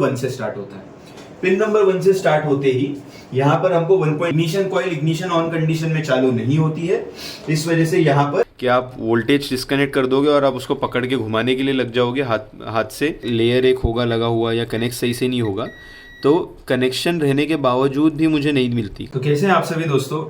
1 से स्टार्ट होता है। पिन नंबर 1 से स्टार्ट होते ही यहाँ पर हमको 1 point ignition coil ignition on condition में चालू नहीं होती है। इस वजह से यहाँ पर कि आप वोल्टेज डिस्कनेक्ट कर दोगे और आप उसको पकड़ के घुमाने के लिए लग जाओगे हाथ से, लेयर एक होगा लगा हुआ या कनेक्ट सही से नहीं होगा, तो कनेक्शन रहने के बावजूद भी मुझे नहीं मिलती। तो कैसे हैं आप सभी दोस्तों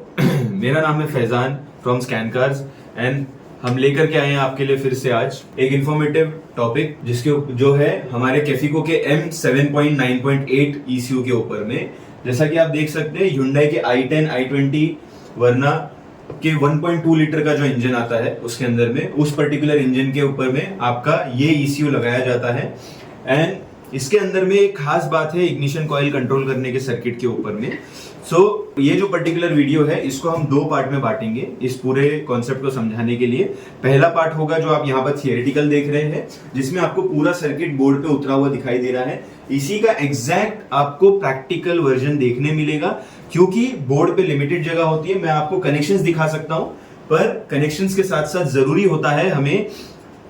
मेरा नाम है Faizan from scan cars and हम लेकर के आए हैं आपके लिए फिर से आज एक इन्फॉर्मेटिव टॉपिक जिसके जो है हमारे कैफिको के M7.9.8 ECU के ऊपर में। जैसा कि आप देख सकते हैं Hyundai के i10 i20 वर्ना के 1.2 लीटर का जो इंजन आता है उसके अंदर में उस पर्टिकुलर इंजन के ऊपर में आपका ये ECU लगाया जाता है। एंड इसके अंदर में एक खास बात है इग्निशन कॉइल कंट्रोल करने के सर्किट के ऊपर में। ये जो पर्टिकुलर वीडियो है इसको हम 2 पार्ट में बांटेंगे इस पूरे कॉन्सेप्ट को समझाने के लिए। पहला पार्ट होगा जो आप यहाँ पर थियोरेटिकल देख रहे हैं, जिसमें आपको पूरा सर्किट बोर्ड पे उतरा हुआ दिखाई दे रहा है। इसी का एग्जैक्ट आपको प्रैक्टिकल वर्जन देखने मिलेगा, क्योंकि बोर्ड पे लिमिटेड जगह होती है। मैं आपको कनेक्शंस दिखा सकता हूं, पर कनेक्शंस के साथ साथ जरूरी होता है हमें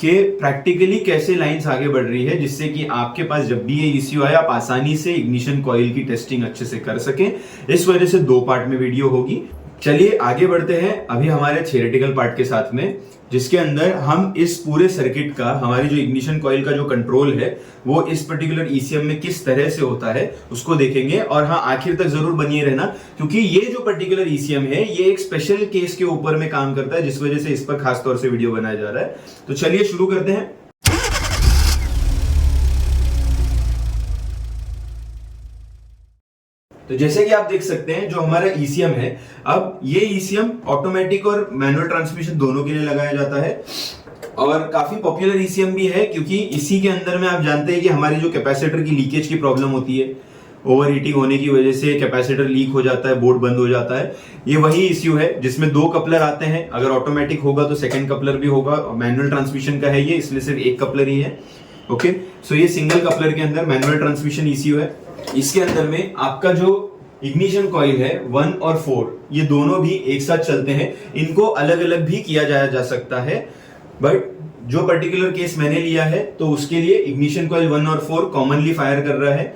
कि प्रैक्टिकली कैसे लाइंस आगे बढ़ रही है, जिससे कि आपके पास जब भी ये ECU आए आप आसानी से इग्निशन कॉइल की टेस्टिंग अच्छे से कर सकें। इस वजह से 2 पार्ट में वीडियो होगी। चलिए आगे बढ़ते हैं अभी हमारे थियोरेटिकल पार्ट के साथ में, जिसके अंदर हम इस पूरे सर्किट का, हमारी जो इग्निशन कॉइल का जो कंट्रोल है वो इस पर्टिकुलर ECM में किस तरह से होता है उसको देखेंगे। और हाँ, आखिर तक जरूर बनिए रहना, क्योंकि ये जो पर्टिकुलर ECM है ये एक स्पेशल केस के ऊपर में काम करता है, जिस वजह से इस पर खास तौर से वीडियो बनाया जा रहा है। तो चलिए शुरू करते हैं। तो जैसे कि आप देख सकते हैं जो हमारा ECM है, अब ये ECM ऑटोमेटिक और मैनुअल ट्रांसमिशन दोनों के लिए लगाया जाता है और काफी पॉपुलर ECM भी है, क्योंकि इसी के अंदर में आप जानते हैं कि हमारी जो कैपेसिटर की लीकेज की प्रॉब्लम होती है, ओवर हीटिंग होने की वजह से कैपेसिटर लीक हो जाता है, बोर्ड बंद हो जाता है। ये वही ECU है जिसमें 2 कपलर आते हैं। अगर ऑटोमेटिक होगा तो सेकंड कपलर भी होगा, मैनुअल ट्रांसमिशन का है ये, इसलिए सिर्फ 1 कपलर ही है। ओके, सो ये सिंगल कपलर के अंदर मैनुअल ट्रांसमिशन ECU है। इसके अंदर में आपका जो इग्निशन कॉइल है 1 और 4 ये दोनों भी एक साथ चलते हैं। इनको अलग अलग भी किया जा सकता है, बट जो पर्टिकुलर केस मैंने लिया है तो उसके लिए इग्निशन कॉइल 1 और 4 कॉमनली फायर कर रहा है,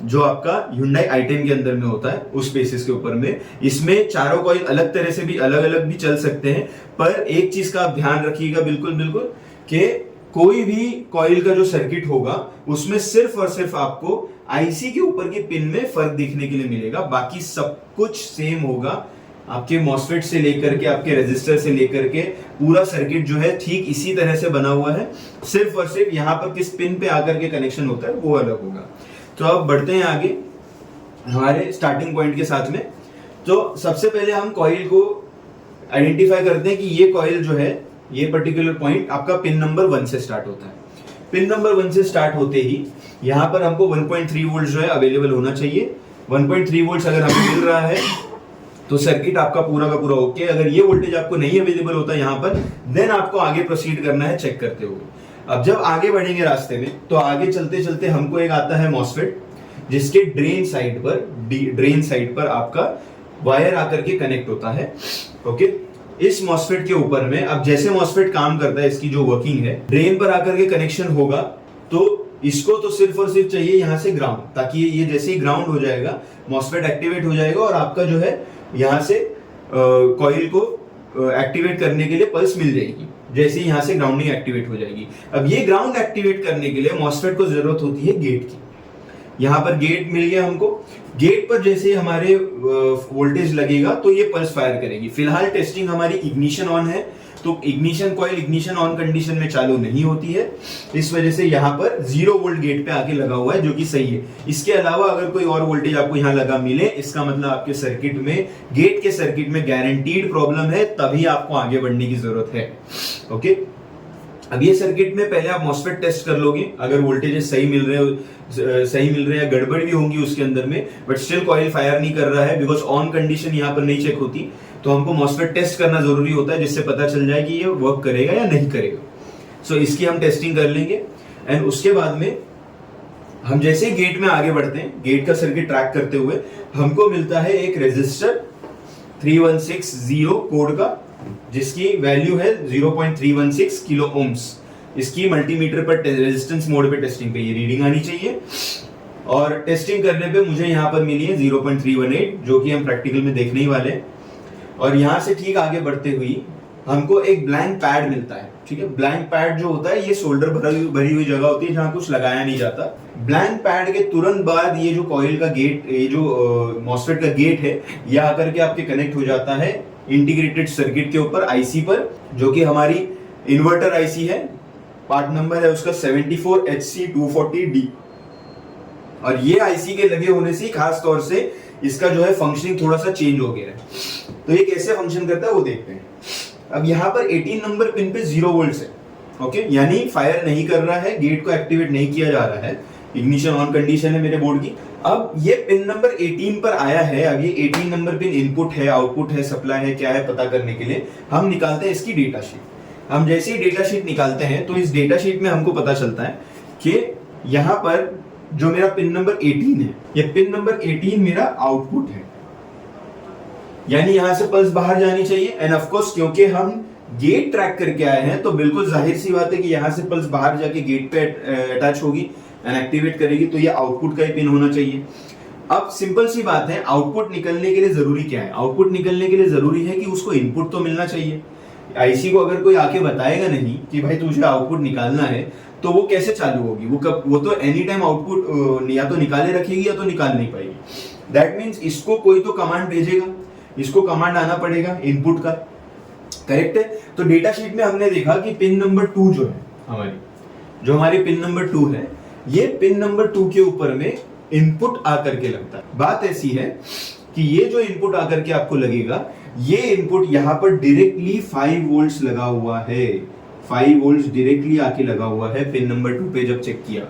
जो आपका Hyundai i10 के अंदर में होता है उस बेसिस के ऊपर में। इसमें चारों कॉइल अलग तरह से भी अलग अलग भी चल सकते हैं, पर एक चीज का आप ध्यान रखिएगा बिल्कुल कि कोई भी कॉइल का जो सर्किट होगा उसमें सिर्फ और सिर्फ आपको आईसी के ऊपर की पिन में फर्क देखने के लिए मिलेगा, बाकी सब कुछ सेम होगा। आपके मॉसफेट से लेकर के आपके रेजिस्टर से लेकर के पूरा सर्किट जो है ठीक इसी तरह से बना हुआ है, सिर्फ और सिर्फ यहाँ पर किस पिन पे आकर के कनेक्शन होता है वो अलग होगा। तो अब बढ़ते हैं आगे हमारे स्टार्टिंग पॉइंट के साथ में। तो सबसे पहले हम कॉइल को आइडेंटिफाई करते हैं कि ये कॉइल जो है, ये पर्टिकुलर पॉइंट आपका पिन नंबर 1 से स्टार्ट होता है। पिन नंबर 1 से स्टार्ट होते ही यहाँ पर हमको 1.3 वोल्ट जो है अवेलेबल होना चाहिए। 1.3 वोल्ट अगर हमें मिल रहा है तो सर्किट आपका पूरा का पूरा ओके। अगर ये वोल्टेज आपको नहीं अवेलेबल होता यहाँ पर, देन आपको आगे प्रोसीड करना है चेक करते हुए। अब जब आगे बढ़ेंगे रास्ते में, तो आगे चलते चलते हमको एक आता है मॉसफेट, जिसके ड्रेन साइड पर आपका वायर आकर के कनेक्ट होता है। ओके, इस मॉसफेट के ऊपर में अब जैसे मॉसफेट काम करता है, इसकी जो वर्किंग है, ड्रेन पर आकर के कनेक्शन होगा तो इसको तो सिर्फ और सिर्फ चाहिए यहाँ से ग्राउंड, ताकि ये जैसे ही ग्राउंड हो जाएगा मॉसफेट एक्टिवेट हो जाएगा और आपका जो है यहाँ से कॉइल को एक्टिवेट करने के लिए पल्स मिल जाएगी, जैसे ही यहाँ से ग्राउंडिंग एक्टिवेट हो जाएगी। अब ये ग्राउंड एक्टिवेट करने के लिए मॉसफेट को जरूरत होती है गेट की। यहाँ पर गेट मिल गया हमको, गेट पर जैसे हमारे वोल्टेज लगेगा तो ये पल्स फायर करेगी। फिलहाल टेस्टिंग हमारी इग्निशन ऑन है, तो ignition coil ignition on condition में चालू नहीं होती है, इस वजह से यहाँ पर 0 वोल्ट गेट पे आके लगा हुआ है, जो कि सही है। इसके अलावा अगर कोई और वोल्टेज आपको यहाँ लगा मिले, इसका मतलब आपके सर्किट में, गेट के सर्किट में गारंटीड प्रॉब्लम है, तभी आपको आगे बढ़ने की जरूरत है। ओके, अब ये सर्किट में पहले आप मॉसफेट टेस्ट कर लोगे, अगर वोल्टेज सही मिल रहे हैं, गड़बड़ भी होंगी उसके अंदर में, बट स्टिल कॉइल फायर नहीं कर रहा है बिकॉज ऑन कंडीशन यहाँ पर नहीं चेक होती, तो हमको मॉसफेट टेस्ट करना जरूरी होता है, जिससे पता चल जाए कि ये वर्क करेगा या नहीं करेगा। सो इसकी हम टेस्टिंग कर लेंगे एंड उसके बाद में हम जैसे गेट में आगे बढ़ते हैं, गेट का सर्किट ट्रैक करते हुए हमको मिलता है एक रेजिस्टर 3160 कोड का, जिसकी वैल्यू है 0.316 किलो ओम्स। इसकी मल्टीमीटर पर रेजिस्टेंस मोड पे टेस्टिंग पे ये रीडिंग आनी चाहिए। और टेस्टिंग करने पे मुझे यहाँ पर मिली है 0.318, जो कि हम प्रैक्टिकल में देखने ही वाले हैं। और यहाँ से ठीक आगे बढ़ते हुए हमको एक ब्लैंक पैड मिलता है, ठीक है। ब्लैंक पैड जो होता है ये शोल्डर भरी हुई जगह होती है जहाँ कुछ लगाया नहीं जाता। ब्लैंक पैड के तुरंत बाद ये जो कॉइल का गेट, ये जो मॉसफेट का गेट है, ये आकर के आपके कनेक्ट हो जाता है इंटीग्रेटेड सर्किट के ऊपर, आईसी पर, जो कि हमारी इन्वर्टर आईसी है। पार्ट नंबर है उसका 74HC240D। और ये आईसी के लगे होने से खास तौर से इसका जो है फंक्शनिंग थोड़ा सा चेंज हो गया है। तो ये कैसे फंक्शन करता है वो देखते हैं। अब यहाँ पर 18 नंबर पिन पे 0 वोल्ट है, ओके, यानी फायर नहीं कर रहा है, गेट को एक्टिवेट नहीं किया जा रहा है, इग्निशन ऑन कंडीशन है मेरे बोर्ड की। अब ये पिन नंबर 18 पर आया है। अब ये 18 नंबर पिन इनपुट है, आउटपुट है, सप्लाई है, क्या है पता करने के लिए हम निकालते हैं इसकी डेटा शीट। हम जैसे ही डेटा शीट निकालते हैं तो इस डेटा शीट में हमको पता चलता है कि यहाँ पर जो मेरा पिन नंबर 18 है, ये पिन नंबर 18 मेरा आउटपुट है, यानी यहां से पल्स बाहर जानी चाहिए। एंड ऑफ कोर्स क्योंकि हम गेट ट्रैक करके आए हैं तो बिल्कुल जाहिर सी बात है कि यहां से पल्स बाहर जाके गेट पे अटैच होगी एंड एक्टिवेट करेगी, तो ये आउटपुट का ही पिन होना चाहिए। अब सिंपल सी बात है, आउटपुट निकलने के लिए जरूरी क्या है? आउटपुट निकलने के लिए जरूरी है कि उसको इनपुट तो मिलना चाहिए। आईसी को अगर कोई आके बताएगा नहीं कि भाई तुझे आउटपुट निकालना है, तो वो कैसे चालू होगी? वो तो एनी टाइम आउटपुट या तो निकाले रखेगी या तो निकाल नहीं पाएगी। दैट मीन्स इसको कोई तो कमांड भेजेगा, इसको कमांड आना पड़ेगा इनपुट का, करेक्ट है। तो डेटा शीट में हमने देखा कि पिन नंबर 2 जो है हमारी पिन नंबर 2 है, ये पिन नंबर 2 के ऊपर में इनपुट आकर के लगता है। बात ऐसी है कि ये जो इनपुट आकर के आपको लगेगा, ये इनपुट यहाँ पर डायरेक्टली 5 वोल्ट्स लगा हुआ है, 5 वोल्ट्स डायरेक्टली आके लगा हुआ है पिन नंबर 2 पे जब चेक किया।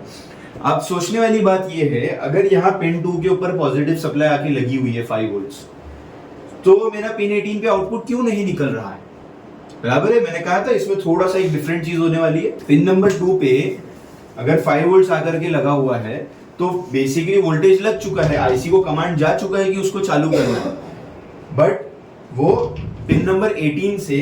अब सोचने वाली बात ये है, अगर यहाँ पिन 2 के ऊपर पॉजिटिव सप्लाई आके लगी हुई है 5 वोल्ट्स, तो मेरा पिन 18 पे आउटपुट क्यों नहीं निकल रहा है? बराबर है, मैंने कहा था इसमें थोड़ा सा एक डिफरेंट चीज होने वाली है। पिन नंबर 2 पे अगर 5 वोल्ट्स आकर के लगा हुआ है तो बेसिकली वोल्टेज लग चुका है, आईसी को कमांड जा चुका है कि उसको चालू करना है, बट वो पिन नंबर 18 से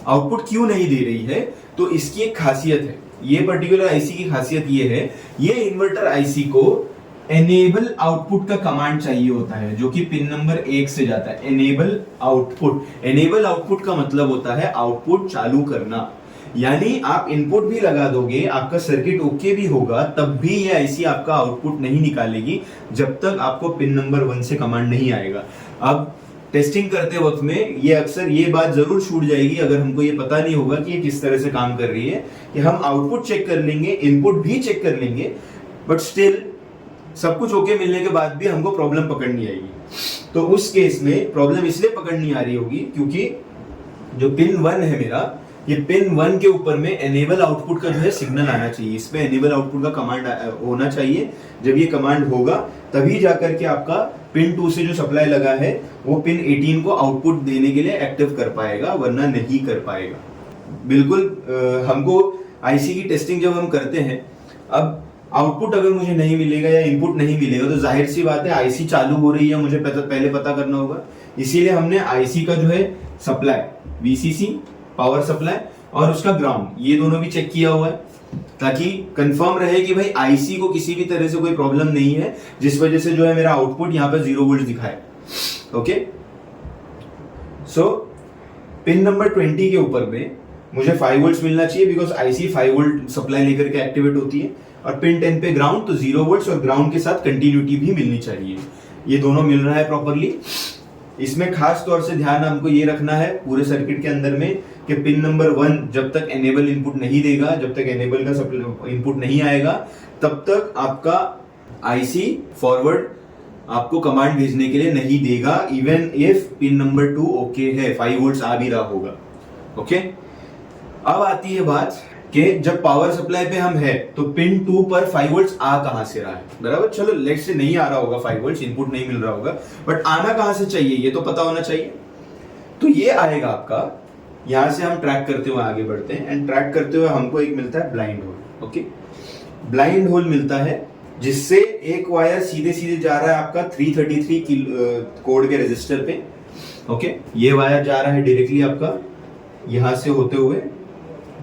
आउटपुट क्यों नहीं दे रही है? तो इसकी एक खासियत है, ये पर्टिकुलर आईसी की खासियत ये है, ये इन्वर्टर आईसी को एनेबल आउटपुट का कमांड चाहिए होता है, जो कि पिन नंबर 1 से जाता है। एनेबल आउटपुट, एनेबल आउटपुट का मतलब होता है आउटपुट चालू करना, यानी आप इनपुट भी लगा दोगे, आपका सर्किट ओके भी होगा, तब भी ये आईसी आपका आउटपुट नहीं निकालेगी जब तक आपको पिन नंबर 1 से कमांड नहीं आएगा। अब टेस्टिंग करते वक्त में ये अक्सर ये बात जरूर छूट जाएगी अगर हमको ये पता नहीं होगा कि ये किस तरह से काम कर रही है, कि हम आउटपुट चेक कर लेंगे, इनपुट भी चेक कर लेंगे, बट स्टिल सब कुछ ओके मिलने के बाद भी हमको प्रॉब्लम पकड़नी आएगी। तो उस केस में प्रॉब्लम इसलिए पकड़नी आ रही होगी क्योंकि जो पिन 1 है मेरा, ये पिन 1 के ऊपर में एनेबल आउटपुट का जो है सिग्नल आना चाहिए, इसमें एनेबल आउटपुट का कमांड होना चाहिए। जब ये कमांड होगा तभी जाकर के आपका पिन 2 से जो सप्लाई लगा है वो पिन 18 को आउटपुट देने के लिए एक्टिव कर पाएगा, वरना नहीं कर पाएगा। बिल्कुल हमको आईसी की टेस्टिंग जब हम करते हैं, अब आउटपुट अगर मुझे नहीं मिलेगा या इनपुट नहीं मिलेगा तो जाहिर सी बात है आईसी चालू हो रही है, मुझे पहले पता करना होगा। इसीलिए हमने आईसी का जो है सप्लाई, वीसीसी पावर सप्लाई और उसका ग्राउंड, ये दोनों भी चेक किया हुआ है, ताकि कंफर्म रहे कि भाई आईसी को किसी भी तरह से कोई प्रॉब्लम नहीं है जिस वजह से जो है मेरा आउटपुट यहाँ पे 0 वोल्ट दिखाए। ओके, सो पिन नंबर 20 के ऊपर में मुझे 5 वोल्ट्स मिलना चाहिए, बिकॉज आईसी 5 वोल्ट सप्लाई लेकर के एक्टिवेट होती है, और पिन 10 पे ग्राउंड, तो 0 वोल्ट्स और ग्राउंड के साथ कंटिन्यूटी भी मिलनी चाहिए। ये दोनों मिल रहा है प्रॉपरली। इसमें खास तौर से ध्यान हमको ये रखना है पूरे सर्किट के अंदर में कि पिन नंबर 1 जब तक एनेबल इनपुट नहीं देगा, जब तक एनेबल का इनपुट नहीं आएगा, तब तक आपका आईसी फॉरवर्ड आपको कमांड भेजने के लिए नहीं देगा, even if pin number 2 okay है, 5 वोल्ट्स आ भी रहा होगा। ओके, अब आती है बात कि जब पावर सप्लाई पे हम है तो पिन 2 पर 5 वोल्ट्स आ कहां से रहा है? बराबर, चलो लेट्स से नहीं आ रहा होगा 5 वोल्ट्स, इनपुट नहीं मिल रहा होगा, बट आना कहां से चाहिए ये तो पता होना चाहिए। तो ये आएगा आपका, यहां से हम ट्रैक करते हुए आगे बढ़ते हैं, एंड ट्रैक करते हुए हमको एक मिलता है blind hole. Okay, blind hole मिलता है जिससे एक वायर सीधे सीधे जा रहा है आपका 333 कोड के रेजिस्टर पे। ओके, ये वायर जा रहा है डायरेक्टली आपका यहां से होते हुए,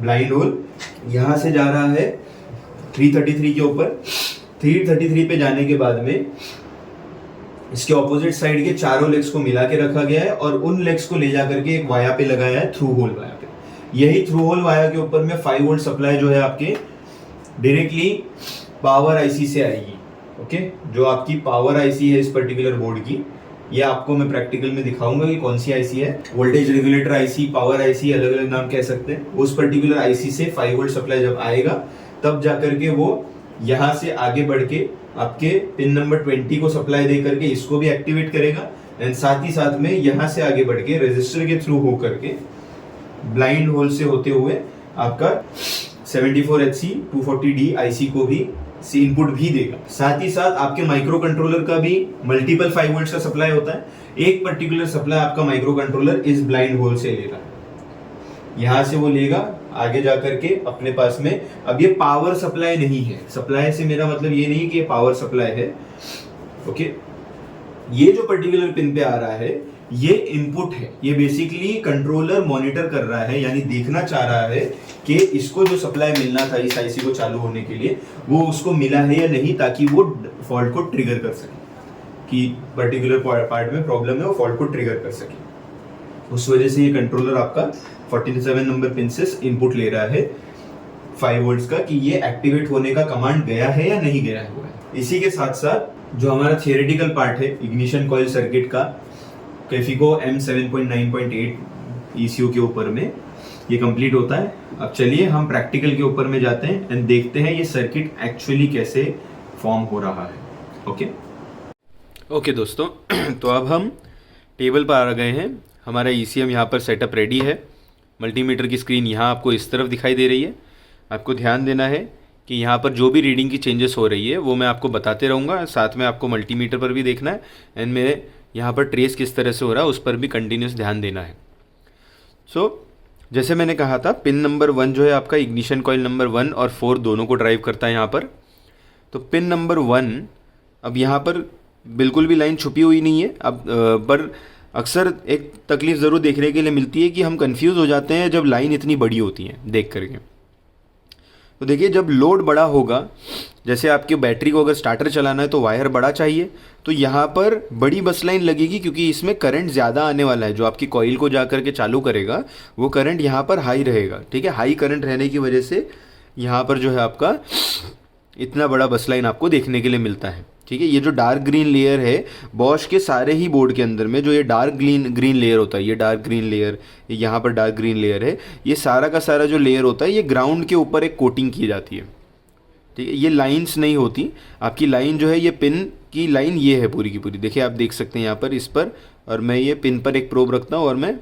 ब्लाइंड होल यहां से जा रहा है 333 के ऊपर, 333 पे जाने के बाद में इसके ऑपोजिट साइड के चारों लेग्स को मिला के रखा गया है और उन लेग्स को ले जाकर के एक वाया पे लगाया है, थ्रू होल वाया पे। यही थ्रू होल वाया के ऊपर में 5 वोल्ट सप्लाई जो है आपके डायरेक्टली पावर आईसी से आएगी। ओके, जो आपकी पावर आईसी है इस पर्टिकुलर बोर्ड की, ये आपको मैं प्रैक्टिकल में दिखाऊंगा कि कौन सी आईसी है। Voltage regulator IC, power IC, अलग अलग नाम कह सकते हैं। उस पर्टिकुलर आईसी से 5 वोल्ट सप्लाई जब आएगा तब जाकर के वो यहाँ से आगे बढ़ के आपके पिन नंबर 20 को सप्लाई दे करके इसको भी एक्टिवेट करेगा एंड साथ ही साथ में यहाँ से आगे बढ़ के रेजिस्टर के थ्रू हो करके ब्लाइंड होल से होते हुए आपका 74HC 240D आईसी को भी इनपुट भी देगा। साथ ही साथ आपके माइक्रो कंट्रोलर का भी मल्टीपल 5 वोल्ट का सप्लाई होता है। एक पर्टिकुलर सप्लाई आपका माइक्रो कंट्रोलर इस ब्लाइंड होल से लेगा, यहां से वो लेगा आगे जाकर के अपने पास में। अब ये पावर सप्लाई नहीं है, सप्लाई से मेरा मतलब ये नहीं कि ये पावर सप्लाई है। ओके, ये जो पर्टिकुलर पिन पे आ रहा है ये इनपुट है। ये बेसिकली कंट्रोलर मॉनिटर कर रहा है, यानी देखना चाह रहा है कि इसको जो सप्लाई मिलना था इस आईसी को चालू होने के लिए वो उसको मिला है या नहीं, ताकि वो फॉल्ट को ट्रिगर कर सके, कि पर्टिकुलर पार्ट में प्रॉब्लम है वो फॉल्ट को ट्रिगर कर सके। उस वजह से ये कंट्रोलर आपका 47 नंबर पिन से इनपुट ले रहा है 5 वोल्ट्स का, कि ये एक्टिवेट होने का कमांड गया है या नहीं गया है। इसी के साथ साथ जो हमारा थियोरेटिकल पार्ट है इग्निशन कॉइल सर्किट का, कैफिको M7.9.8 ECU के ऊपर में ये कंप्लीट होता है। अब चलिए हम प्रैक्टिकल के ऊपर में जाते हैं एंड देखते हैं ये सर्किट एक्चुअली कैसे फॉर्म हो रहा है। ओके दोस्तों, तो अब हम टेबल पर आ गए हैं। हमारा ECM यहाँ पर सेटअप रेडी है। मल्टीमीटर की स्क्रीन यहाँ आपको इस तरफ दिखाई दे रही है। आपको ध्यान देना है कि यहाँ पर जो भी रीडिंग की चेंजेस हो रही है वो मैं आपको बताते रहूँगा, साथ में आपको मल्टीमीटर पर भी देखना है एंड मेरे यहाँ पर ट्रेस किस तरह से हो रहा है उस पर भी कंटिन्यूस ध्यान देना है। जैसे मैंने कहा था, पिन नंबर 1 जो है आपका इग्निशन कॉइल नंबर 1 और 4 दोनों को ड्राइव करता है यहाँ पर। तो पिन नंबर 1, अब यहाँ पर बिल्कुल भी लाइन छुपी हुई नहीं है। अब पर अक्सर एक तकलीफ ज़रूर देखने के लिए मिलती है कि हम कंफ्यूज हो जाते हैं जब लाइन इतनी बड़ी होती है देख करके। तो देखिए, जब लोड बड़ा होगा, जैसे आपकी बैटरी को अगर स्टार्टर चलाना है तो वायर बड़ा चाहिए, तो यहाँ पर बड़ी बस लाइन लगेगी क्योंकि इसमें करंट ज़्यादा आने वाला है। जो आपकी कॉइल को जा करके चालू करेगा वो करंट यहाँ पर हाई रहेगा। ठीक है, हाई करंट रहने की वजह से यहाँ पर जो है आपका इतना बड़ा बस लाइन आपको देखने के लिए मिलता है। ठीक है, ये जो डार्क ग्रीन लेयर है बॉश के सारे ही बोर्ड के अंदर में, जो ये डार्क ग्रीन लेयर होता है, ये डार्क ग्रीन लेयर, ये यहाँ पर डार्क ग्रीन लेयर है, ये सारा का सारा जो लेयर होता है ये ग्राउंड के ऊपर एक कोटिंग की जाती है। ठीक है, ये लाइंस नहीं होती। आपकी लाइन जो है ये पिन की लाइन ये है पूरी की पूरी। देखिए, आप देख सकते हैं यहाँ पर इस पर, और मैं ये पिन पर एक प्रोब रखता हूँ और मैं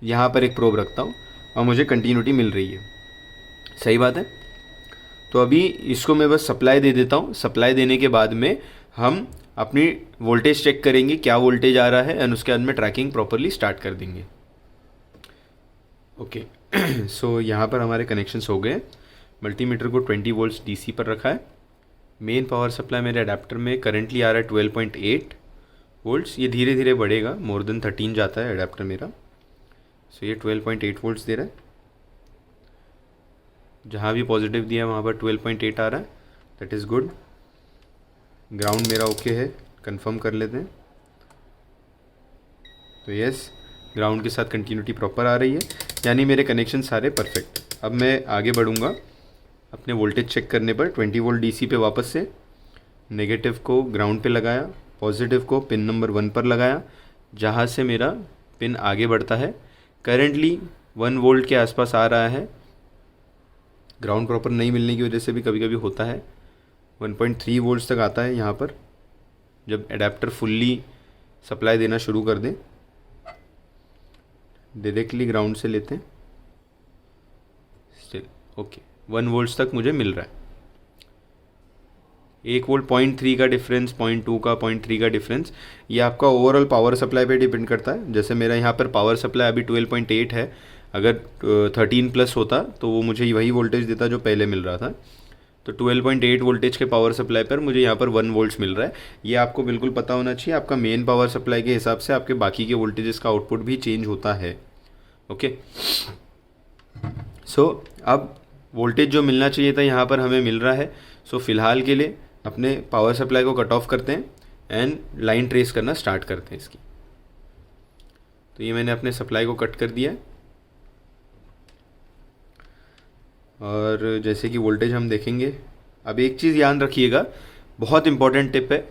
यहाँ पर एक प्रोब रखता हूँ और मुझे कंटिन्यूटी मिल रही है। सही बात है। तो अभी इसको मैं बस सप्लाई दे देता हूँ। सप्लाई देने के बाद में हम अपनी वोल्टेज चेक करेंगे क्या वोल्टेज आ रहा है एंड उसके बाद में ट्रैकिंग प्रॉपरली स्टार्ट कर देंगे। ओके, सो यहाँ पर हमारे कनेक्शंस हो गए। मल्टीमीटर को 20 वोल्ट्स DC पर रखा है। मेन पावर सप्लाई मेरे अडेप्टर में करंटली आ रहा है 12.8 वोल्ट्स। ये धीरे धीरे बढ़ेगा, मोर देन 13 जाता है अडेप्टर मेरा। सो ये 12.8 वोल्ट्स दे रहा है। जहाँ भी पॉजिटिव दिया है वहाँ पर 12.8 आ रहा है, दैट इज़ गुड। ग्राउंड मेरा ओके है, कंफर्म कर लेते हैं। तो यस, ग्राउंड के साथ कंटिन्यूटी प्रॉपर आ रही है, यानी मेरे कनेक्शन सारे परफेक्ट। अब मैं आगे बढ़ूँगा अपने वोल्टेज चेक करने पर। 20 वोल्ट DC पे वापस से नेगेटिव को ग्राउंड पे लगाया, पॉजिटिव को पिन नंबर 1 पर लगाया, जहाँ से मेरा पिन आगे बढ़ता है। करेंटली 1 वोल्ट के आसपास आ रहा है। ग्राउंड प्रॉपर नहीं मिलने की वजह से भी कभी कभी होता है। 1.3 वोल्ट्स तक आता है यहाँ पर जब एडेप्टर फुल्ली सप्लाई देना शुरू कर दें। डायरेक्टली ग्राउंड से लेते हैं, स्टिल ओके। 1 वोल्ट्स तक मुझे मिल रहा है। 1 वोल्ट 0.3 का डिफरेंस, 0.2 का, 0.3 का डिफरेंस, ये आपका ओवरऑल पावर सप्लाई पे डिपेंड करता है। जैसे मेरा यहाँ पर पावर सप्लाई अभी 12.8 है, अगर 13 प्लस होता तो वो मुझे वही वोल्टेज देता जो पहले मिल रहा था। तो 12.8 वोल्टेज के पावर सप्लाई पर मुझे यहाँ पर 1 वोल्ट्स मिल रहा है। ये आपको बिल्कुल पता होना चाहिए। आपका मेन पावर सप्लाई के हिसाब से आपके बाकी के वोल्टेजेस का आउटपुट भी चेंज होता है। ओके, सो अब वोल्टेज जो मिलना चाहिए था यहाँ पर हमें मिल रहा है। सो फिलहाल के लिए अपने पावर सप्लाई को कट ऑफ करते हैं एंड लाइन ट्रेस करना स्टार्ट करते हैं इसकी। तो ये मैंने अपने सप्लाई को कट कर दिया है और जैसे कि वोल्टेज हम देखेंगे। अब एक चीज़ ध्यान रखिएगा, बहुत इंपॉर्टेंट टिप है,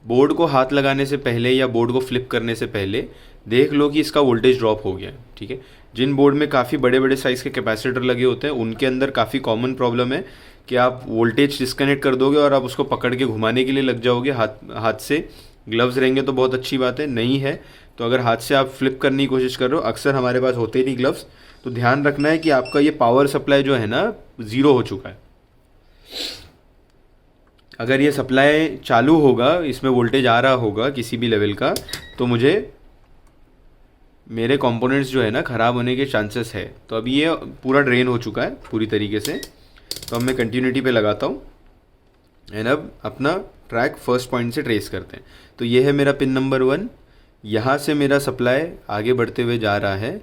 बोर्ड को हाथ लगाने से पहले या बोर्ड को फ्लिप करने से पहले देख लो कि इसका वोल्टेज ड्रॉप हो गया है। ठीक है, जिन बोर्ड में काफ़ी बड़े बड़े साइज़ के कैपेसिटर लगे होते हैं उनके अंदर काफ़ी कॉमन प्रॉब्लम है कि आप वोल्टेज डिस्कनेक्ट कर दोगे और आप उसको पकड़ के घुमाने के लिए लग जाओगे हाथ से। ग्लव्स रहेंगे तो बहुत अच्छी बात है, नहीं है तो अगर हाथ से आप फ्लिप करने की कोशिश कर रहे हो, अक्सर हमारे पास होते ही नहीं ग्लव्स, तो ध्यान रखना है कि आपका ये पावर सप्लाई जो है ना 0 हो चुका है। अगर ये सप्लाई चालू होगा, इसमें वोल्टेज आ रहा होगा किसी भी लेवल का, तो मुझे मेरे कंपोनेंट्स जो है ना ख़राब होने के चांसेस है। तो अभी ये पूरा ड्रेन हो चुका है पूरी तरीके से। तो अब मैं कंटिन्यूटी पे लगाता हूँ एंड अब अपना ट्रैक फर्स्ट पॉइंट से ट्रेस करते हैं। तो ये है मेरा पिन नंबर 1, यहाँ से मेरा सप्लाई आगे बढ़ते हुए जा रहा है।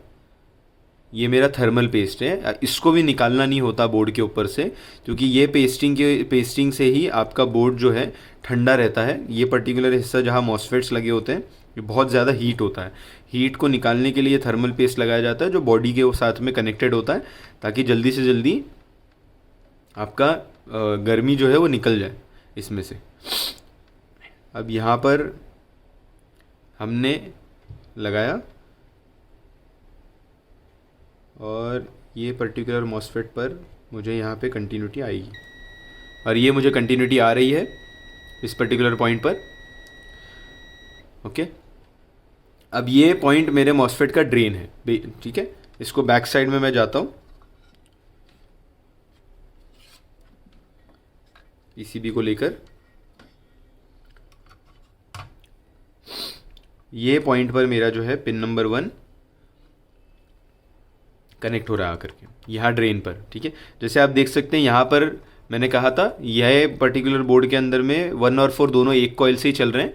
ये मेरा थर्मल पेस्ट है, इसको भी निकालना नहीं होता बोर्ड के ऊपर से, क्योंकि ये पेस्टिंग से ही आपका बोर्ड जो है ठंडा रहता है। ये पर्टिकुलर हिस्सा जहाँ मॉसफेट्स लगे होते हैं ये बहुत ज़्यादा हीट होता है, हीट को निकालने के लिए थर्मल पेस्ट लगाया जाता है जो बॉडी के साथ में कनेक्टेड होता है, ताकि जल्दी से जल्दी आपका गर्मी जो है वो निकल जाए इसमें से। अब यहाँ पर हमने लगाया और ये पर्टिकुलर मॉसफेट पर मुझे यहाँ पे कंटिन्यूटी आएगी और ये मुझे कंटिन्यूटी आ रही है इस पर्टिकुलर पॉइंट पर। ओके, अब ये पॉइंट मेरे मॉसफेट का ड्रेन है। ठीक है, इसको बैक साइड में मैं जाता हूँ, पीसीबी को लेकर ये पॉइंट पर मेरा जो है पिन नंबर 1 कनेक्ट हो रहा है आकर के यहाँ ड्रेन पर। ठीक है, जैसे आप देख सकते हैं यहाँ पर मैंने कहा था यह पर्टिकुलर बोर्ड के अंदर में 1 और 4 दोनों एक कॉइल से ही चल रहे हैं।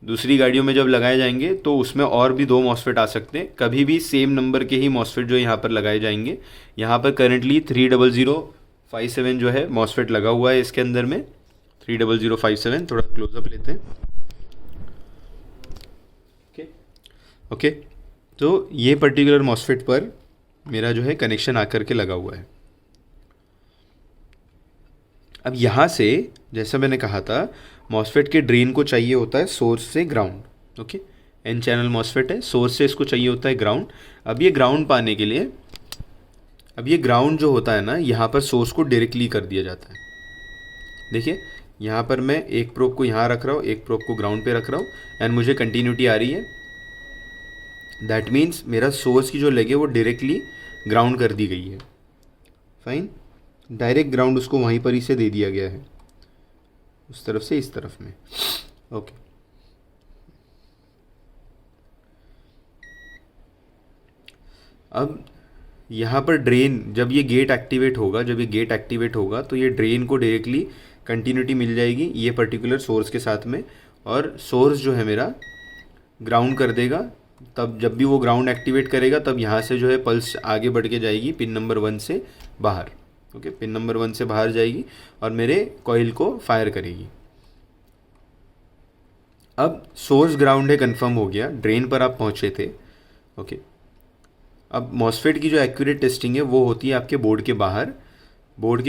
दूसरी गाड़ियों में जब लगाए जाएंगे तो उसमें और भी 2 मॉसफेट आ सकते हैं, कभी भी सेम नंबर के ही मॉसफेट जो यहाँ पर लगाए जाएंगे। यहाँ पर करंटली 30057 जो है मॉसफेट लगा हुआ है इसके अंदर में, 30057। थोड़ा क्लोजअप लेते हैं। ओके, तो ये पर्टिकुलर मॉसफेट पर मेरा जो है कनेक्शन आकर के लगा हुआ है। अब यहाँ से जैसा मैंने कहा था मॉसफेट के ड्रेन को चाहिए होता है सोर्स से ground. Okay, n channel MOSFET है, सोर्स से इसको चाहिए होता है ग्राउंड। अब ये ग्राउंड पाने के लिए, अब ये ग्राउंड जो होता है ना, यहाँ पर सोर्स को डायरेक्टली कर दिया जाता है। देखिए यहाँ पर मैं एक प्रोब को यहाँ रख रहा हूँ, एक प्रोब को ग्राउंड पे रख रहा हूँ एंड मुझे कंटिन्यूटी आ रही है। दैट मीन्स मेरा सोर्स की जो लेग है वो डायरेक्टली ग्राउंड कर दी गई है। फाइन, डायरेक्ट ग्राउंड उसको वहीं पर ही से दे दिया गया है, उस तरफ से इस तरफ में। ओके, अब यहाँ पर ड्रेन, जब ये गेट एक्टिवेट होगा, तो ये ड्रेन को डायरेक्टली कंटिन्यूटी मिल जाएगी ये पर्टिकुलर सोर्स के साथ में, और सोर्स जो है मेरा ग्राउंड कर देगा। तब जब भी वो ग्राउंड एक्टिवेट करेगा तब यहाँ से जो है पल्स आगे बढ़ के जाएगी पिन नंबर 1 से बाहर। ओके, पिन नंबर 1 से बाहर जाएगी और मेरे कॉइल को फायर करेगी। अब सोर्स ग्राउंड है, कंफर्म हो गया, ड्रेन पर आप पहुँचे थे। ओके, अब मॉसफेट की जो एक्यूरेट टेस्टिंग है वो होती है आपके बोर्ड के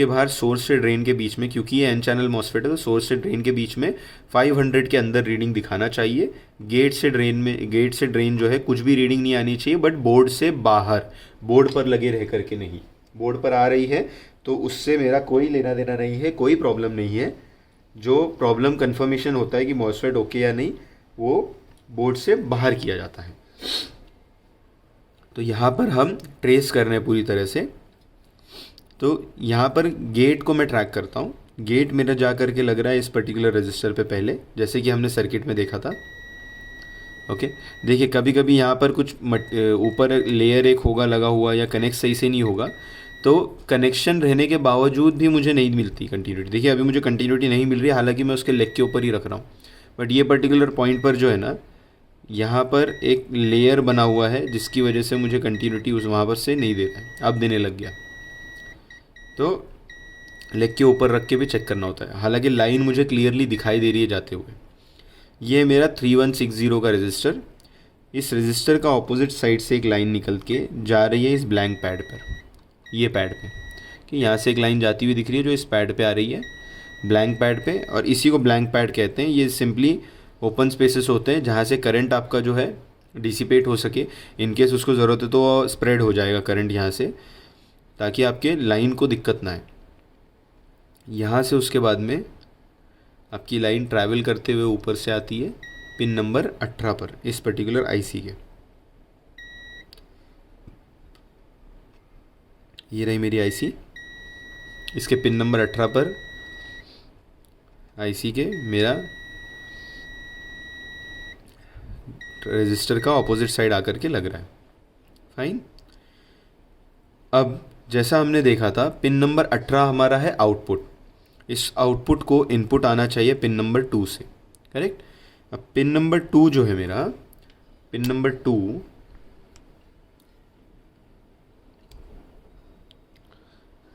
बाहर सोर्स से ड्रेन के बीच में, क्योंकि ये एन चैनल मॉसफेट है तो सोर्स से ड्रेन के बीच में 500 के अंदर रीडिंग दिखाना चाहिए। गेट से ड्रेन जो है कुछ भी रीडिंग नहीं आनी चाहिए, बट बोर्ड से बाहर, बोर्ड पर लगे रह करके नहीं। बोर्ड पर आ रही है तो उससे मेरा कोई लेना देना नहीं है, कोई प्रॉब्लम नहीं है। जो प्रॉब्लम कन्फर्मेशन होता है कि मॉसफेट ओके या नहीं, वो बोर्ड से बाहर किया जाता है। तो यहाँ पर हम ट्रेस कर रहे हैं पूरी तरह से। तो यहाँ पर गेट को मैं ट्रैक करता हूँ, गेट मेरा जा करके लग रहा है इस पर्टिकुलर रजिस्टर पे पहले, जैसे कि हमने सर्किट में देखा था। ओके, देखिए कभी कभी यहाँ पर कुछ ऊपर लेयर एक होगा लगा हुआ या कनेक्ट सही से नहीं होगा, तो कनेक्शन रहने के बावजूद भी मुझे नहीं मिलती कंटिन्यूटी। देखिए अभी मुझे कंटिन्यूटी नहीं मिल रही, हालांकि मैं उसके लेग के ऊपर ही रख रहा हूँ, बट ये पर्टिकुलर पॉइंट पर जो है ना, यहाँ पर एक लेयर बना हुआ है जिसकी वजह से मुझे कंटिन्यूटी उस वहाँ पर से नहीं दे रहा है, अब देने लग गया। तो लेग के ऊपर रख के भी चेक करना होता है। हालांकि लाइन मुझे क्लियरली दिखाई दे रही है जाते हुए। ये मेरा 3160 का रजिस्टर, इस रजिस्टर का ऑपोजिट साइड से एक लाइन निकल के जा रही है इस ब्लैंक पैड पर, ये पैड पे, कि यहाँ से एक लाइन जाती हुई दिख रही है जो इस पैड पे आ रही है, ब्लैंक पैड पे, और इसी को ब्लैंक पैड कहते हैं। ये सिंपली ओपन स्पेसेस होते हैं जहाँ से करंट आपका जो है डिसिपेट हो सके। इनकेस उसको ज़रूरत है तो स्प्रेड हो जाएगा करंट यहाँ से, ताकि आपके लाइन को दिक्कत ना आए। यहाँ से उसके बाद में आपकी लाइन ट्रैवल करते हुए ऊपर से आती है पिन नंबर 18 पर, इस पर्टिकुलर आईसी के। ये रही मेरी आईसी, इसके पिन नंबर 18 पर आईसी के मेरा रजिस्टर का ऑपोजिट साइड आकर के लग रहा है। फाइन। अब जैसा हमने देखा था, पिन नंबर 18 हमारा है आउटपुट। इस आउटपुट को इनपुट आना चाहिए पिन नंबर 2 से, करेक्ट। अब पिन नंबर 2 जो है मेरा, पिन नंबर 2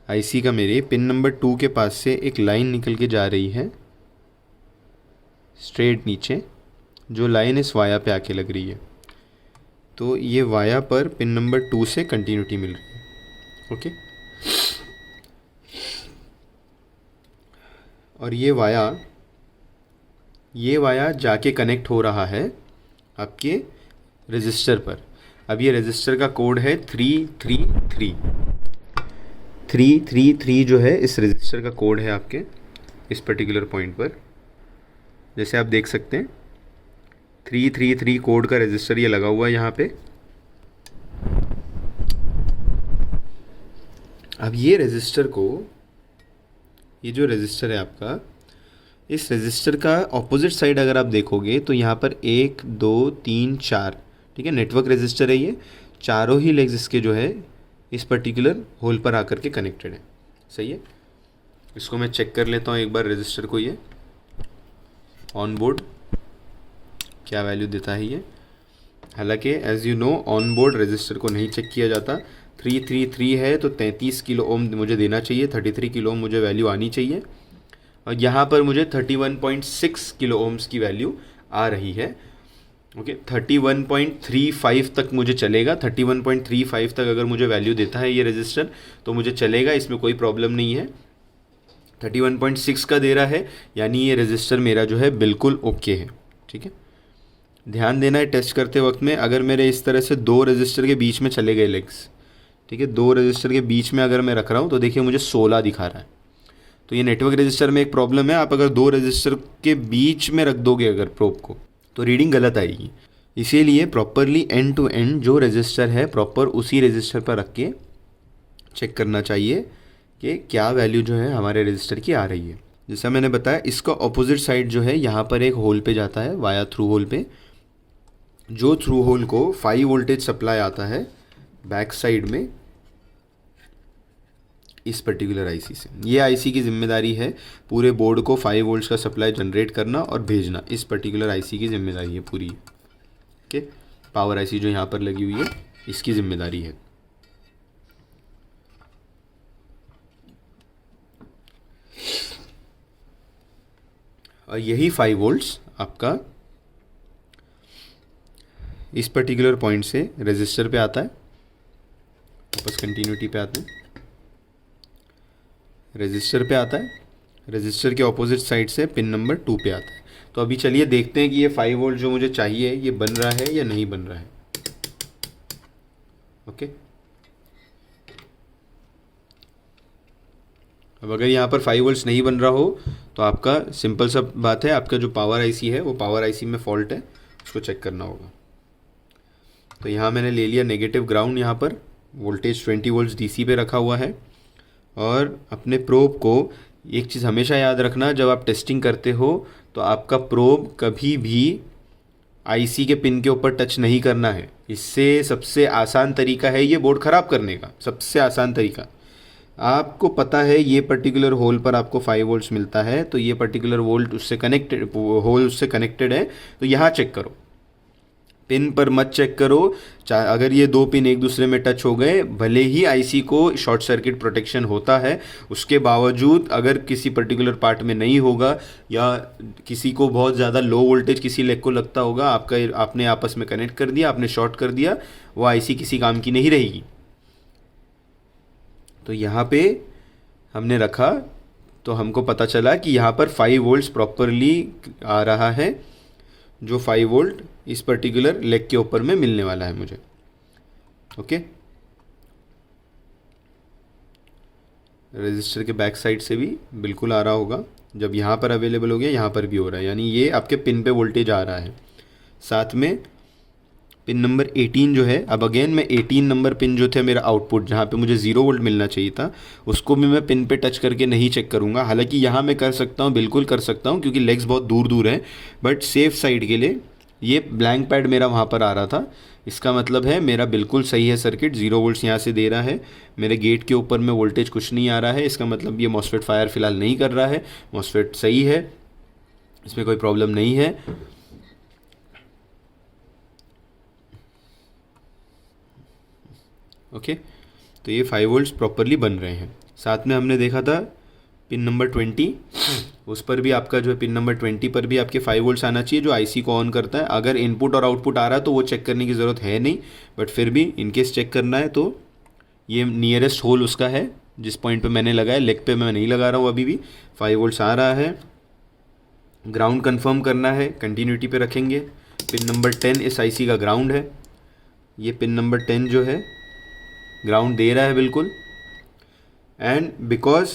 आईसी का, मेरे पिन नंबर 2 के पास से एक लाइन निकल के जा रही है स्ट्रेट नीचे, जो लाइन इस वाया पे आके लग रही है। तो ये वाया पर पिन नंबर 2 से कंटिन्यूटी मिल रही है, ओके। और ये वाया जाके कनेक्ट हो रहा है आपके रजिस्टर पर। अब ये रजिस्टर का कोड है 333। 333 जो है इस रजिस्टर का कोड है आपके इस पर्टिकुलर पॉइंट पर। जैसे आप देख सकते हैं 333 कोड का रजिस्टर ये लगा हुआ है यहाँ पे। अब ये रजिस्टर को, ये जो रजिस्टर है आपका, इस रजिस्टर का ऑपोजिट साइड अगर आप देखोगे तो यहाँ पर 1 2 3 4, ठीक है, नेटवर्क रजिस्टर है ये। चारों ही लेग्स इसके जो है इस पर्टिकुलर होल पर आकर के कनेक्टेड है, सही है। इसको मैं चेक कर लेता हूँ एक बार रजिस्टर को, ये ऑन बोर्ड क्या वैल्यू देता है ये। हालांकि as you know on board register को नहीं चेक किया जाता। 333 है तो 33 किलो ओम मुझे देना चाहिए, 33 किलो ओम मुझे वैल्यू आनी चाहिए, और यहाँ पर मुझे 31.6 किलो ओम्स की वैल्यू आ रही है, ओके। 31.35 तक मुझे चलेगा। 31.35 तक अगर मुझे वैल्यू देता है ये रजिस्टर तो मुझे चलेगा, इसमें कोई प्रॉब्लम नहीं है। 31.6 का दे रहा है, यानी ये रजिस्टर मेरा जो है बिल्कुल ओके है, ठीक है। ध्यान देना है टेस्ट करते वक्त में, अगर मेरे इस तरह से दो रजिस्टर के बीच में चले गए लेग्स, ठीक है, दो रजिस्टर के बीच में अगर मैं रख रहा हूँ तो देखिए मुझे 16 दिखा रहा है। तो ये नेटवर्क रजिस्टर में एक प्रॉब्लम है। आप अगर दो रजिस्टर के बीच में रख दोगे अगर प्रोब को तो रीडिंग गलत आएगी। इसीलिए प्रॉपरली एंड टू एंड जो रजिस्टर है प्रॉपर उसी रजिस्टर पर रख के चेक करना चाहिए कि क्या वैल्यू जो है हमारे रजिस्टर की आ रही है। जैसा मैंने बताया, इसका ऑपोजिट साइड जो है यहाँ पर एक होल पे जाता है, वाया थ्रू होल पे, जो थ्रू होल को 5 वोल्टेज सप्लाई आता है बैक साइड में इस पर्टिकुलर आईसी से। ये आईसी की जिम्मेदारी है पूरे बोर्ड को 5 वोल्ट्स का सप्लाई जनरेट करना और भेजना, इस पर्टिकुलर आईसी की जिम्मेदारी है पूरी, ओके। पावर आईसी जो यहाँ पर लगी हुई है इसकी जिम्मेदारी है। और यही 5 वोल्ट्स आपका इस पर्टिकुलर पॉइंट से रजिस्टर पे आता है, वापस कंटिन्यूटी पे आते हैं, रजिस्टर पे आता है, रजिस्टर के ऑपोजिट साइड से पिन नंबर 2 पे आता है। तो अभी चलिए देखते हैं कि ये 5 वोल्ट जो मुझे चाहिए ये बन रहा है या नहीं बन रहा है, ओके। अब अगर यहाँ पर 5 वोल्ट्स नहीं बन रहा हो तो आपका सिंपल सा बात है, आपका जो पावर आईसी है वो पावर आईसी में फॉल्ट है, उसको चेक करना होगा। तो यहाँ मैंने ले लिया नेगेटिव ग्राउंड, यहाँ पर वोल्टेज 20 वोल्ट्स डीसी पे रखा हुआ है। और अपने प्रोब को एक चीज़ हमेशा याद रखना, जब आप टेस्टिंग करते हो तो आपका प्रोब कभी भी आईसी के पिन के ऊपर टच नहीं करना है। इससे सबसे आसान तरीका है ये बोर्ड ख़राब करने का, सबसे आसान तरीका। आपको पता है ये पर्टिकुलर होल पर आपको 5 वोल्ट्स मिलता है, तो ये पर्टिकुलर वोल्ट उससे कनेक्टेड, होल उससे कनेक्टेड है, तो यहाँ चेक करो पिन पर मत चेक करो। अगर ये 2 पिन एक दूसरे में टच हो गए, भले ही आईसी को शॉर्ट सर्किट प्रोटेक्शन होता है, उसके बावजूद अगर किसी पर्टिकुलर पार्ट में नहीं होगा या किसी को बहुत ज़्यादा लो वोल्टेज किसी लेग को लगता होगा, आपने आपस में कनेक्ट कर दिया, आपने शॉर्ट कर दिया, वो आईसी किसी काम की नहीं रहेगी। तो यहाँ पे हमने रखा तो हमको पता चला कि यहाँ पर 5 वोल्ट्स प्रॉपरली आ रहा है, जो 5 वोल्ट इस पर्टिकुलर लेग के ऊपर में मिलने वाला है मुझे। ओके, रजिस्टर के बैक साइड से भी बिल्कुल आ रहा होगा। जब यहाँ पर अवेलेबल हो गया, यहाँ पर भी हो रहा है, यानी ये आपके पिन पे वोल्टेज आ रहा है। साथ में पिन नंबर 18 जो है, अब अगेन मैं 18 नंबर पिन जो थे मेरा आउटपुट, जहाँ पे मुझे 0 वोल्ट मिलना चाहिए था, उसको भी मैं पिन पे टच करके नहीं चेक करूँगा। हालांकि यहाँ मैं कर सकता हूँ, बिल्कुल कर सकता हूँ, क्योंकि लेग्स बहुत दूर दूर हैं, बट सेफ साइड के लिए ये ब्लैंक पैड मेरा वहाँ पर आ रहा था। इसका मतलब है मेरा बिल्कुल सही है सर्किट, 0 वोल्ट्स यहाँ से दे रहा है, मेरे गेट के ऊपर में वोल्टेज कुछ नहीं आ रहा है। इसका मतलब ये मॉसफेट फायर फिलहाल नहीं कर रहा है, मॉसफेट सही है, इसमें कोई प्रॉब्लम नहीं है। ओके, तो ये 5 वोल्ट्स प्रॉपरली बन रहे हैं। साथ में हमने देखा था पिन नंबर 20, उस पर भी आपका जो है पिन नंबर 20 पर भी आपके 5 वोल्ट्स आना चाहिए, जो आईसी को ऑन करता है। अगर इनपुट और आउटपुट आ रहा है तो वो चेक करने की ज़रूरत है नहीं, बट फिर भी इनकेस चेक करना है तो ये नियरेस्ट होल उसका है जिस पॉइंट पे मैंने लगाया। लेग पे मैं नहीं लगा रहा हूँ, अभी भी 5 वोल्ट्स आ रहा है। ग्राउंड कंफर्म करना है, कंटिन्यूटी पे रखेंगे। पिन नंबर 10 इस आईसी का ग्राउंड है, ये पिन नंबर 10 जो है ग्राउंड दे रहा है बिल्कुल। एंड बिकॉज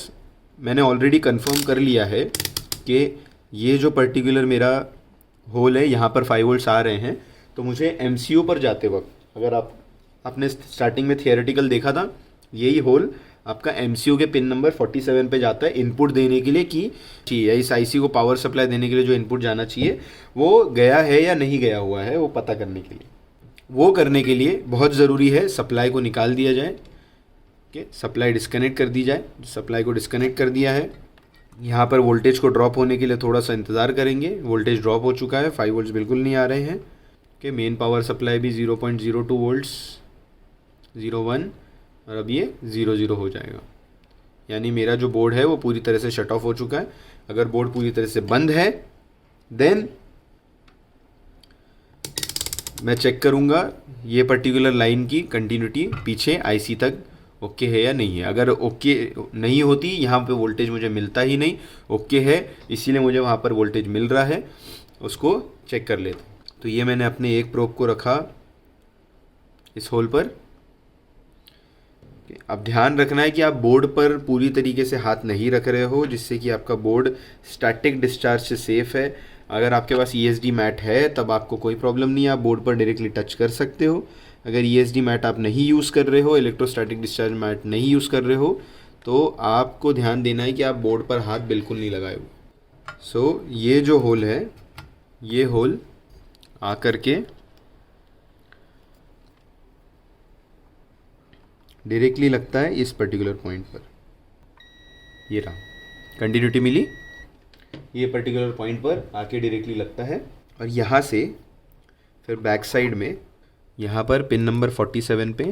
मैंने ऑलरेडी कंफर्म कर लिया है कि ये जो पर्टिकुलर मेरा होल है, यहाँ पर 5 वोल्ट्स आ रहे हैं, तो मुझे एमसीयू पर जाते वक्त, अगर आपने स्टार्टिंग में थियोरेटिकल देखा था, यही होल आपका एमसीयू के पिन नंबर 47 पे जाता है इनपुट देने के लिए, कि चाहिए इस आईसी को पावर सप्लाई देने के लिए जो इनपुट जाना चाहिए वो गया है या नहीं गया हुआ है, वो पता करने के लिए। वो करने के लिए बहुत ज़रूरी है सप्लाई को निकाल दिया जाए, कि सप्लाई डिस्कनेक्ट कर दी जाए। सप्लाई को डिस्कनेक्ट कर दिया है, यहाँ पर वोल्टेज को ड्रॉप होने के लिए थोड़ा सा इंतज़ार करेंगे। वोल्टेज ड्रॉप हो चुका है, 5 वोल्ट्स बिल्कुल नहीं आ रहे हैं। कि मेन पावर सप्लाई भी 0.02 वोल्ट्स 01, और अब ये 00 हो जाएगा, यानी मेरा जो बोर्ड है वो पूरी तरह से शट ऑफ हो चुका है। अगर बोर्ड पूरी तरह से बंद है देन मैं चेक करूँगा ये पर्टिकुलर लाइन की कंटिन्यूटी पीछे आईसी तक ओके है या नहीं है। अगर ओके नहीं होती, यहाँ पे वोल्टेज मुझे मिलता ही नहीं, ओके है इसीलिए मुझे वहाँ पर वोल्टेज मिल रहा है, उसको चेक कर लेते। तो ये मैंने अपने एक प्रोब को रखा इस होल पर। अब ध्यान रखना है कि आप बोर्ड पर पूरी तरीके से हाथ नहीं रख रहे हो, जिससे कि आपका बोर्ड स्टैटिक डिस्चार्ज से सेफ है। अगर आपके पास ESD मैट है तब आपको कोई प्रॉब्लम नहीं है, आप बोर्ड पर डायरेक्टली टच कर सकते हो। अगर ESD मैट आप नहीं यूज़ कर रहे हो, इलेक्ट्रोस्टैटिक डिस्चार्ज मैट नहीं यूज़ कर रहे हो, तो आपको ध्यान देना है कि आप बोर्ड पर हाथ बिल्कुल नहीं लगाए हो। सो ये जो होल है, ये होल आकर के डायरेक्टली लगता है इस पर्टिकुलर पॉइंट पर। ये रहा, कंटिन्यूटी मिली, ये पर्टिकुलर पॉइंट पर आके डायरेक्टली लगता है। और यहाँ से फिर बैक साइड में यहाँ पर पिन नंबर 47 पे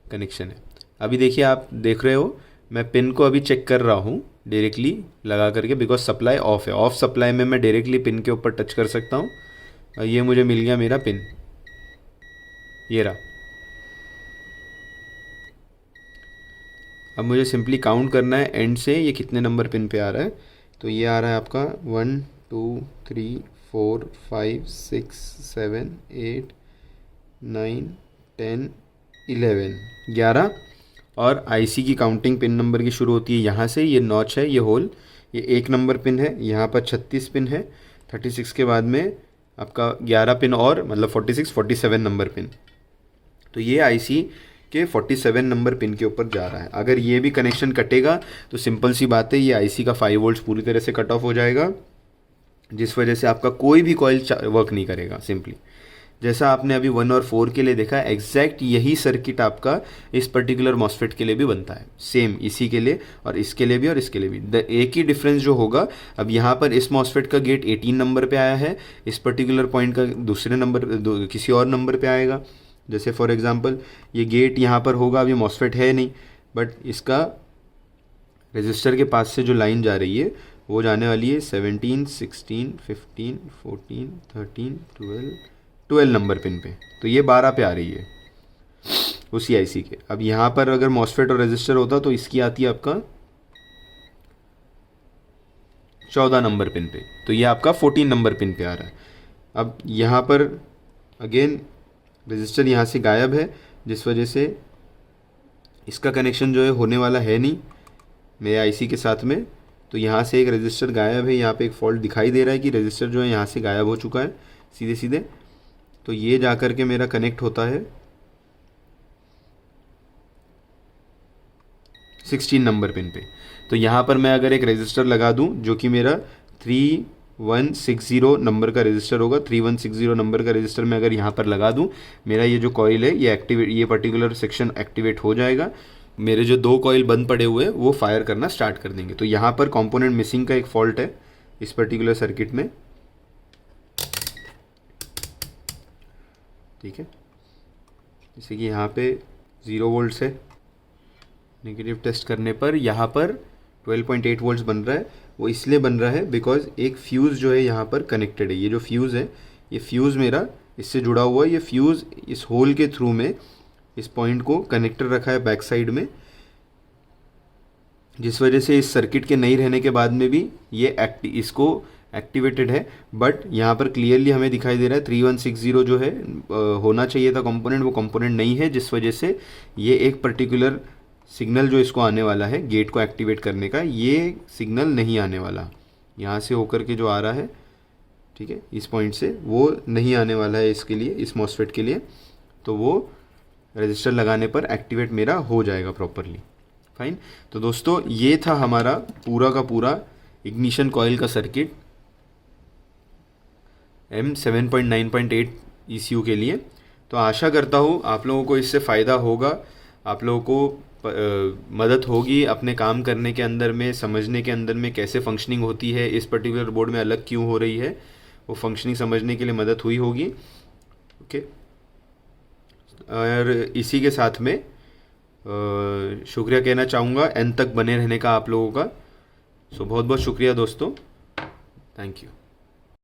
कनेक्शन है। अभी देखिए, आप देख रहे हो मैं पिन को अभी चेक कर रहा हूँ डायरेक्टली लगा करके, बिकॉज सप्लाई ऑफ है। ऑफ सप्लाई में मैं डायरेक्टली पिन के ऊपर टच कर सकता हूँ, और ये मुझे मिल गया मेरा पिन, ये रहा। अब मुझे सिंपली काउंट करना है एंड से ये कितने नंबर पिन पे आ रहा है। तो ये आ रहा है आपका 1 2 3 4 5 6 7 8 9 10 11 और आईसी की काउंटिंग पिन नंबर की शुरू होती है यहाँ से। ये नॉच है, ये होल, ये 1 नंबर पिन है, यहाँ पर 36 पिन है। 36 के बाद में आपका 11 पिन और, मतलब 47 नंबर पिन। तो ये आईसी के 47 नंबर पिन के ऊपर जा रहा है। अगर ये भी कनेक्शन कटेगा तो सिंपल सी बात है, ये आईसी का 5 वोल्ट्स पूरी तरह से कट ऑफ हो जाएगा, जिस वजह से आपका कोई भी कॉइल वर्क नहीं करेगा। सिंपली जैसा आपने अभी 1 और 4 के लिए देखा, एग्जैक्ट यही सर्किट आपका इस पर्टिकुलर मॉसफेट के लिए भी बनता है, सेम इसी के लिए और इसके लिए भी और इसके लिए भी। एक ही डिफरेंस जो होगा, अब यहाँ पर इस मॉसफेट का गेट 18 नंबर पे आया है, इस पर्टिकुलर पॉइंट का दूसरे नंबर किसी और नंबर पे आएगा। जैसे फॉर एग्जांपल ये गेट यहाँ पर होगा, अब ये मॉसफेट है नहीं, बट इसका रजिस्टर के पास से जो लाइन जा रही है वो जाने वाली है 17, 16, 15, 14, 13, 12 नंबर पिन पे, तो ये 12 पे आ रही है उसी आईसी के। अब यहाँ पर अगर मॉसफेट और रजिस्टर होता तो इसकी आती है आपका 14 नंबर पिन पे, तो ये आपका 14 नंबर पिन पे आ रहा है। अब यहाँ पर अगेन रजिस्टर यहाँ से गायब है, जिस वजह से इसका कनेक्शन जो है होने वाला है नहीं मेरे आईसी के साथ में। तो यहाँ से एक रजिस्टर गायब है, यहाँ पे एक फॉल्ट दिखाई दे रहा है कि रजिस्टर जो है यहाँ से गायब हो चुका है सीधे सीधे। तो ये जा कर के मेरा कनेक्ट होता है 16 नंबर पिन पे। तो यहाँ पर मैं अगर एक रजिस्टर लगा दूँ जो कि मेरा 3160 नंबर का रजिस्टर होगा, 3160 नंबर का रजिस्टर मैं अगर यहाँ पर लगा दूँ, मेरा ये जो कॉइल है ये पर्टिकुलर सेक्शन एक्टिवेट हो जाएगा। मेरे जो 2 कॉइल बंद पड़े हुए हैं वो फायर करना स्टार्ट कर देंगे। तो यहाँ पर कंपोनेंट मिसिंग का एक फॉल्ट है इस पर्टिकुलर सर्किट में, ठीक है। जैसे कि यहाँ पे 0 वोल्ट्स है, नेगेटिव टेस्ट करने पर यहाँ पर 12.8 वोल्ट्स बन रहा है। वो इसलिए बन रहा है बिकॉज एक फ्यूज़ जो है यहाँ पर कनेक्टेड है। ये जो फ्यूज़ है, ये फ्यूज़ मेरा इससे जुड़ा हुआ है। ये फ्यूज़ इस होल के थ्रू में इस पॉइंट को कनेक्टर रखा है बैक साइड में, जिस वजह से इस सर्किट के नहीं रहने के बाद में भी ये इसको एक्टिवेटेड है। बट यहाँ पर क्लियरली हमें दिखाई दे रहा है 3160 जो है होना चाहिए था कंपोनेंट, वो कंपोनेंट नहीं है, जिस वजह से ये एक पर्टिकुलर सिग्नल जो इसको आने वाला है गेट को एक्टिवेट करने का, ये सिग्नल नहीं आने वाला यहाँ से होकर के जो आ रहा है, ठीक है, इस पॉइंट से, वो नहीं आने वाला है इसके लिए, इस मॉसफेट के लिए। तो वो रजिस्टर लगाने पर एक्टिवेट मेरा हो जाएगा प्रॉपरली। फाइन। तो दोस्तों ये था हमारा पूरा का पूरा इग्निशन कॉइल का सर्किट M7.9.8 ECU के लिए। तो आशा करता हूँ आप लोगों को इससे फ़ायदा होगा, आप लोगों को मदद होगी अपने काम करने के अंदर में, समझने के अंदर में कैसे फंक्शनिंग होती है, इस पर्टिकुलर बोर्ड में अलग क्यों हो रही है, वो फंक्शनिंग समझने के लिए मदद हुई होगी। ओके। और इसी के साथ में शुक्रिया कहना चाहूँगा एंड तक बने रहने का आप लोगों का। सो बहुत बहुत शुक्रिया दोस्तों, थैंक यू।